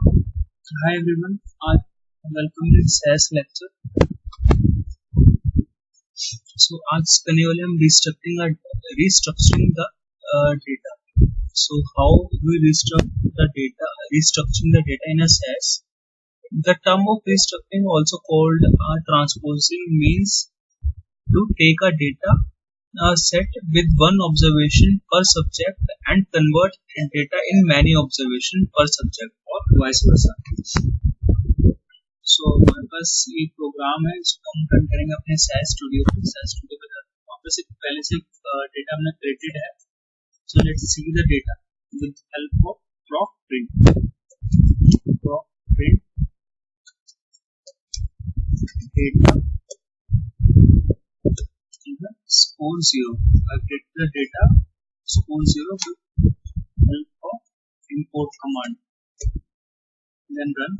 Hi everyone, welcome to SAS lecture. So आज करने वाले हम restructuring the data. So how do we restructuring the data in a SAS? The term of restructuring, also called transposing, means to take a data set with one observation per subject and convert data in many observations per subject or vice versa. सो हमारे पास ये programme है, इसको हम run करेंगे अपने SAS studio पे। SAS studio पे वहाँ पे से पहले से डेटा हमने क्रिएटेड है। So let's see the data with help of proc print data score 0. I get the data score 0 with help of import command, then run.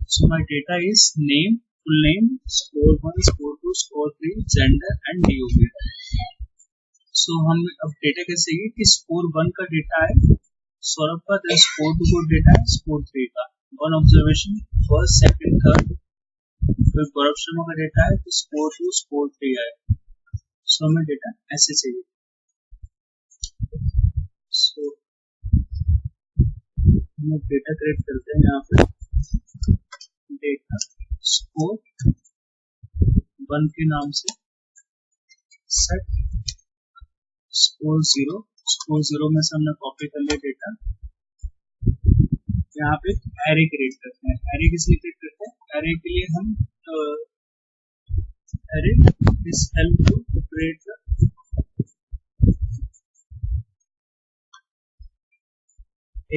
So my data is name, full name, score 1, score 2, score 3, gender and DOB. So हम अब data कैसे है कि score 1 का data है सौरभ का, then score 2 का data है स्कोर 3 का, one observation first second third. फिर गौरव शर्मा का डेटा है तो स्कोर 2 स्कोर 3 है। सो हमें डेटा ऐसे चाहिए। सो हम डेटा क्रिएट करते हैं यहाँ पे, डेटा स्कोर 1 के नाम से सेट स्कोर 0 में से हमने कॉपी कर लिया डेटा। यहाँ पे एरे क्रिएट करते हैं। एरे किस लिए क्रिएट करते हैं? एरे के लिए हम array is help to create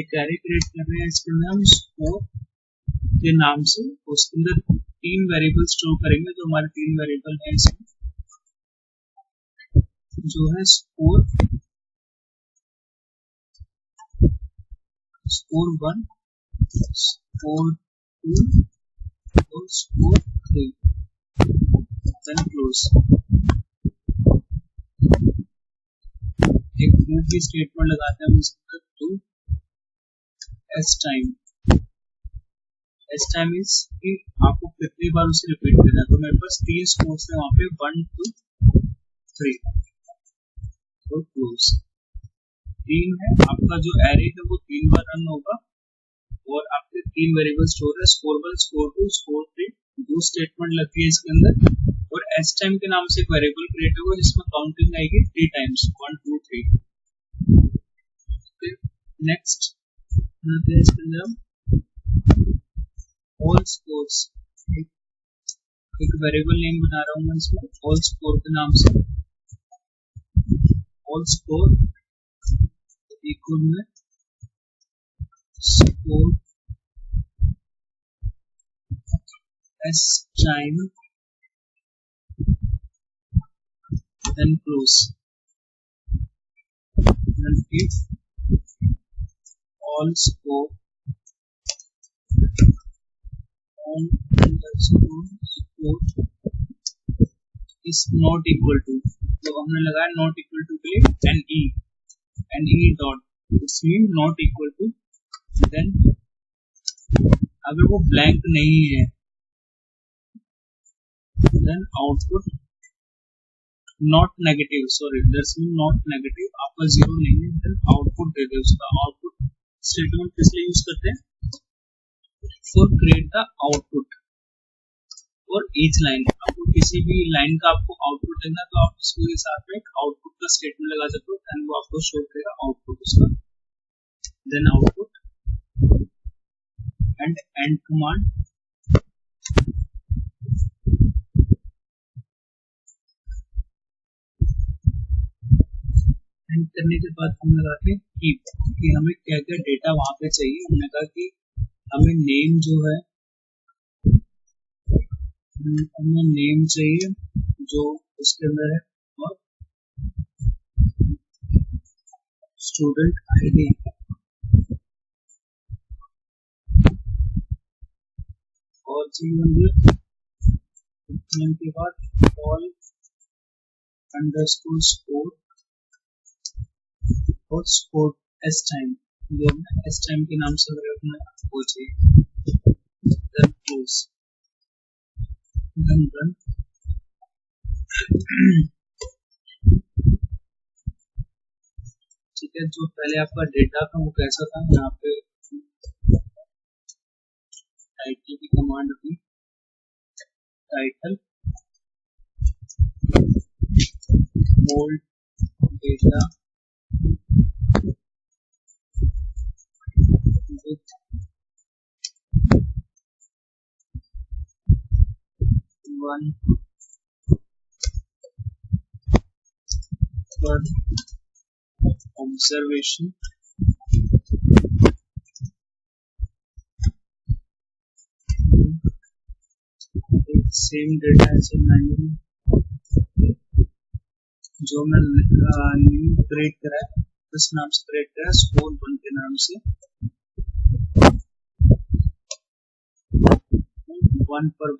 एक एरे क्रिएट कर रहे हैं। इसके अंदर हम स्कोर के नाम से उसके अंदर 3 वेरिएबल स्टोर करेंगे। तो हमारे 3 वेरिएबल है इसमें, जो है स्कोर 1, स्कोर 2 और स्कोर 3, then close। एक दूसरी स्टेटमेंट लगाते हैं हम इसके टू एस टाइम इज कि आपको कितनी बार उसे रिपीट करना है। तो मेरे पास 3 स्कोर्स है वहाँ पे 1 2 3 तो क्लोज। 3 है आपका जो एरे है वो 3 बार रन होगा और आपके 3 वेरिएबल स्टोर है स्कोर 1 स्कोर 2 स्कोर 3। 2 स्टेटमेंट लगती है इसके अंदर और एस टाइम के नाम से एक वेरिएबल क्रिएट होगा जिसमें काउंटिंग आएगी 3 टाइम्स 1 2 3। फिर नेक्स्ट इसके अंदर ऑल स्कोर्स एक वेरिएबल नेम बना रहा हूँ मैं इसमें ऑल स्कोर के नाम से। ऑल स्कोर इक्वल में score S time then close and if all score on underscore score is not equal to, तो हमने लगाया not equal to के लिए ne dot, it's mean not equal to। then अगर वो blank नहीं है then output not negative, sorry that's mean not negative, आपका 0 नहीं है then output दे दे उसका। output स्टेटमेंट किस लिए यूज करते हैं? फॉर क्रिएट द आउटपुट और ईच लाइन। आपको किसी भी लाइन का आपको आउटपुट देना तो आप उसके साथ में एक आउटपुट का स्टेटमेंट लगा सकते हो एंड वो आपको शो करेगा आउटपुट उसका। Then output and and command करने के बाद हम लगाते हैं कीप कि हमें क्या क्या डेटा वहां पे चाहिए। हमने कहा कि हमें नेम जो है हमें नेम चाहिए जो उसके अंदर है और स्टूडेंट आईडी और चाहिए के बाद ऑल अंडरस्कोर स्कोर और स्कोर एस टाइम, जो हमने एस टाइम के नाम से अपना वो चाहिए, देन क्लोज, देन रन। ठीक है, जो पहले आपका डेटा था वो कैसा था, यहाँ पे टाइटल की कमांड थी, टाइटल मोल्ड डेटा विथ 1 पर ऑब्जर्वेशन, सेम डेटा ऐसे जो मैं न्यू क्रिएट करा है इस नाम से क्रिएट करा, स्कोर 1 के नाम से 1 पर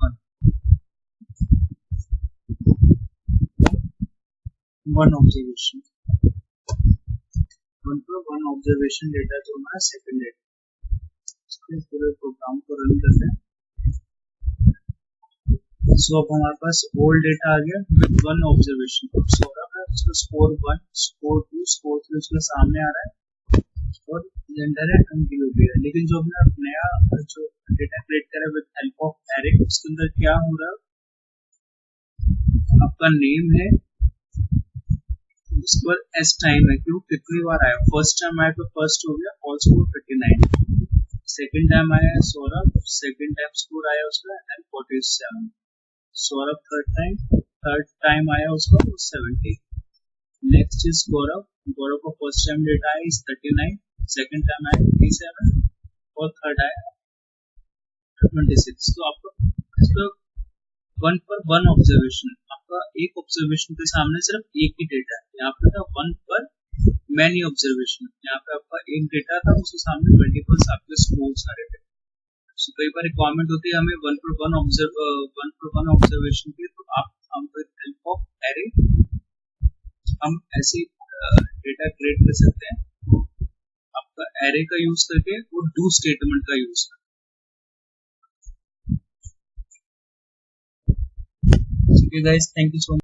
1 ऑब्जर्वेशन, 1 पर 1 ऑब्जर्वेशन डेटा जो हमारा सेकंड डेटा। इसके पूरे प्रोग्राम को रन करते हैं। सो अब हमारे पास ओल्ड डेटा आ गया विद 1 ऑब्जर्वेशन, अब सो रहा है उसका स्कोर 1, स्कोर 2, स्कोर 3 उसके सामने आ रहा है और जेंडर है अनगिवन है। लेकिन जो हमने नया जो डेटा क्रिएट करा विद हेल्प ऑफ एरे, उसके अंदर क्या हो रहा है, आपका नेम है, उसके बाद एस टाइम है, क्यों कितनी बार आया, फर्स्ट टाइम आया तो फर्स्ट हो गया और स्कोर 39, सेकंड टाइम आया सौरभ, सेकंड टाइम स्कोर आया उसका 47, सौरभ थर्ड टाइम आया उसका 70, नेक्स्ट इज गौरव, गौरव का फर्स्ट टाइम डेटा आया इज 39, सेकंड टाइम आया 87 और थर्ड आया 26। तो आपका 1 पर 1 ऑब्जर्वेशन, आपका एक ऑब्जर्वेशन के सामने सिर्फ एक ही डेटा है, यहाँ पे था 1 पर मैनी ऑब्जर्वेशन, यहाँ पे आपका एक डेटा था उसके सामने मल्टीपल्स आपके स्कोर सारे थे। So, कई बार रिक्वायरमेंट होती है हमें 1 पर 1 ऑब्जर्वेशन की, तो हम विद हेल्प ऑफ एरे हम ऐसे डेटा क्रिएट कर सकते हैं, तो आपका एरे का यूज करके और डू स्टेटमेंट का यूज करके। ठीक है guys, thank you so much.